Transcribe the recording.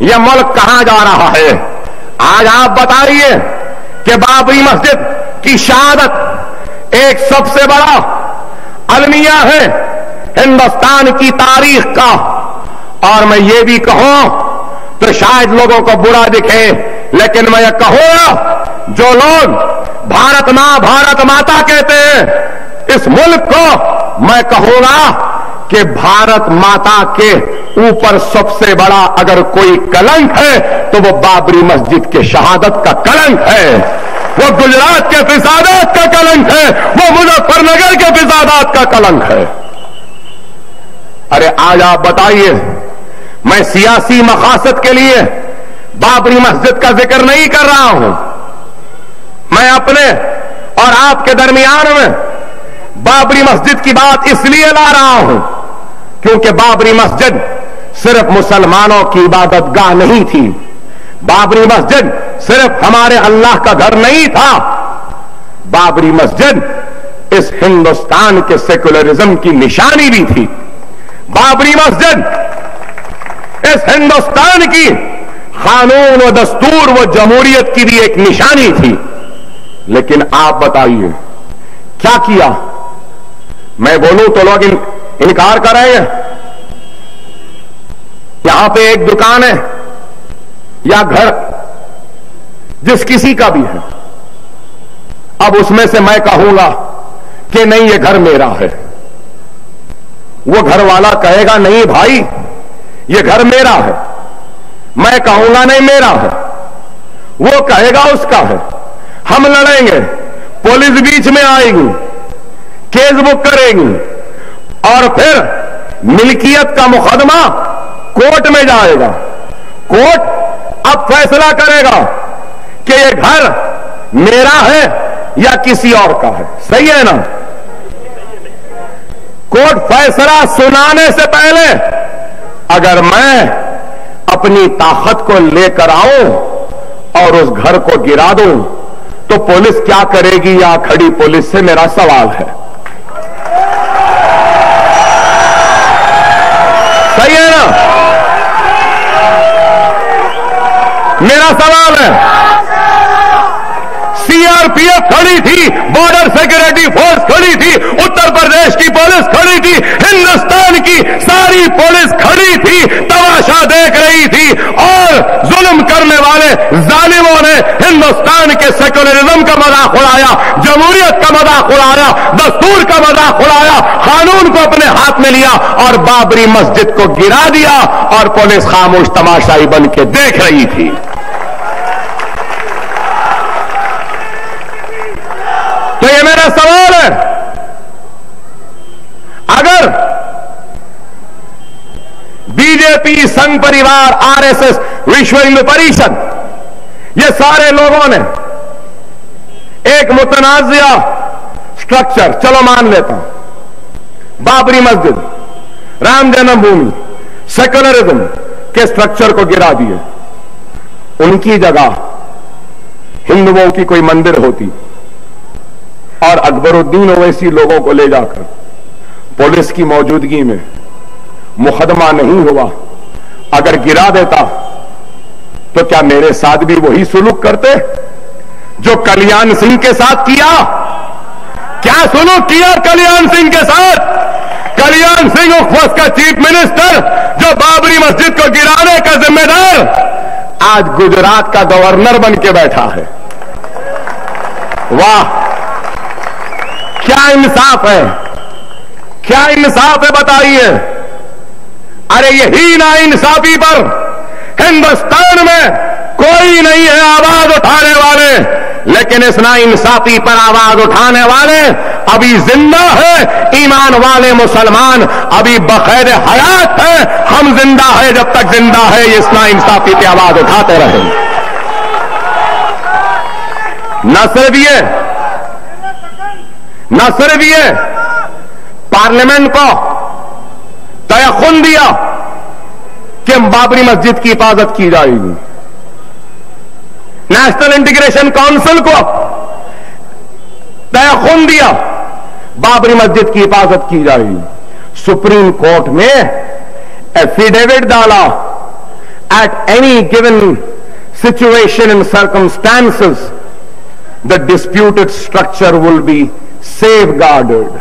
یہ ملک کہاں جا رہا ہے؟ آج آپ بتائیے کہ بابری مسجد کی شہادت ایک سب سے بڑا المیہ ہے ہندوستان کی تاریخ کا، اور میں یہ بھی کہوں تو شاید لوگوں کو برا دکھے، لیکن میں یہ کہوں گا جو لوگ بھارت ماں بھارت ماتا کہتے ہیں اس ملک کو، میں کہوں گا کہ بھارت ماتا کے اوپر سب سے بڑا اگر کوئی کلنک ہے تو وہ بابری مسجد کے شہادت کا کلنک ہے، وہ گجرات کے فسادات کا کلنک ہے، وہ مظفر نگر کے فسادات کا کلنک ہے۔ ارے آج آپ بتائیے، میں سیاسی مقاصد کے لیے بابری مسجد کا ذکر نہیں کر رہا ہوں، میں اپنے اور آپ کے درمیان میں بابری مسجد کی بات اس لیے لا رہا ہوں کیونکہ بابری مسجد صرف مسلمانوں کی عبادت گاہ نہیں تھی، بابری مسجد صرف ہمارے اللہ کا گھر نہیں تھا، بابری مسجد اس ہندوستان کے سیکولرزم کی نشانی بھی تھی، بابری مسجد اس ہندوستان کی قانون و دستور و جمہوریت کی بھی ایک نشانی تھی۔ لیکن آپ بتائیے کیا کیا؟ میں بولوں تو لوگ انکار کر رہے ہیں۔ یہاں پہ ایک دکان ہے یا گھر جس کسی کا بھی ہے، اب اس میں سے میں کہوں گا کہ نہیں یہ گھر میرا ہے، وہ گھر والا کہے گا نہیں بھائی یہ گھر میرا ہے، میں کہوں گا نہیں میرا ہے، وہ کہے گا اس کا ہے، ہم لڑیں گے، پولیس بیچ میں آئے گی، کیس بک کرے گی، اور پھر ملکیت کا مقدمہ کورٹ میں جائے گا، کورٹ اب فیصلہ کرے گا کہ یہ گھر میرا ہے یا کسی اور کا ہے، صحیح ہے نا؟ کورٹ فیصلہ سنانے سے پہلے اگر میں اپنی طاقت کو لے کر آؤں اور اس گھر کو گرا دوں تو پولیس کیا کرے گی؟ یا کھڑی پولیس سے میرا سوال ہے، صحیح ہے نا؟ میرا سوال ہے، سی آر پی ایف کھڑی تھی، بارڈر سیکورٹی فورس کھڑی تھی، اتر پردیش کی پولیس کھڑی تھی، ہندوستان کی ساری پولیس کھڑی تھی، تماشا دیکھ رہی تھی، اور ظلم کرنے والے ظالموں نے ہندوستان کے سیکولرزم کا مذاق اڑایا، جمہوریت کا مذاق اڑایا، دستور کا مذاق اڑایا، قانون کو اپنے ہاتھ میں لیا اور بابری مسجد کو گرا دیا، اور پولیس خاموش تماشائی بن کے دیکھ رہی تھی۔ تو یہ میرا سوال ہے، اگر بی جے پی، سنگھ پریوار، R S S, Vishwa Hindu Parishad, یہ سارے لوگوں نے ایک متنازع سٹرکچر، چلو مان لیتا ہوں، بابری مسجد، رام جنم بھومی، سیکولرزم کے سٹرکچر کو گرا دیے، ان کی جگہ ہندوؤں کی کوئی مندر ہوتی اور اکبر الدین اویسی لوگوں کو لے جا کر پولیس کی موجودگی میں مقدمہ نہیں ہوا، اگر گرا دیتا تو کیا میرے ساتھ بھی وہی سلوک کرتے جو کلیان سنگھ کے ساتھ کیا؟ کیا سلوک کیا کلیان سنگھ کے ساتھ؟ کلیان سنگھ اس وقت کا چیف منسٹر جو بابری مسجد کو گرانے کا ذمہ دار آج گجرات کا گورنر بن کے بیٹھا ہے۔ واہ، کیا انصاف ہے، کیا انصاف ہے بتائیے؟ ارے یہی نا انصافی پر ہندوستان میں کوئی نہیں ہے آواز اٹھانے والے، لیکن اس نا انصافی پر آواز اٹھانے والے ابھی زندہ ہے، ایمان والے مسلمان ابھی بخیر حیات ہیں، ہم زندہ ہے، جب تک زندہ ہے اس نا انصافی پہ آواز اٹھاتے رہیں۔ نہ صرف یہ پارلیمنٹ کو تیقن دیا کہ بابری مسجد کی حفاظت کی جائے گی، نیشنل انٹیگریشن کونسل کو تیقن دیا بابری مسجد کی حفاظت کی جائے گی، سپریم کورٹ میں ایفیڈیوٹ ڈالا، at any given situation and circumstances, the disputed structure will be safeguarded.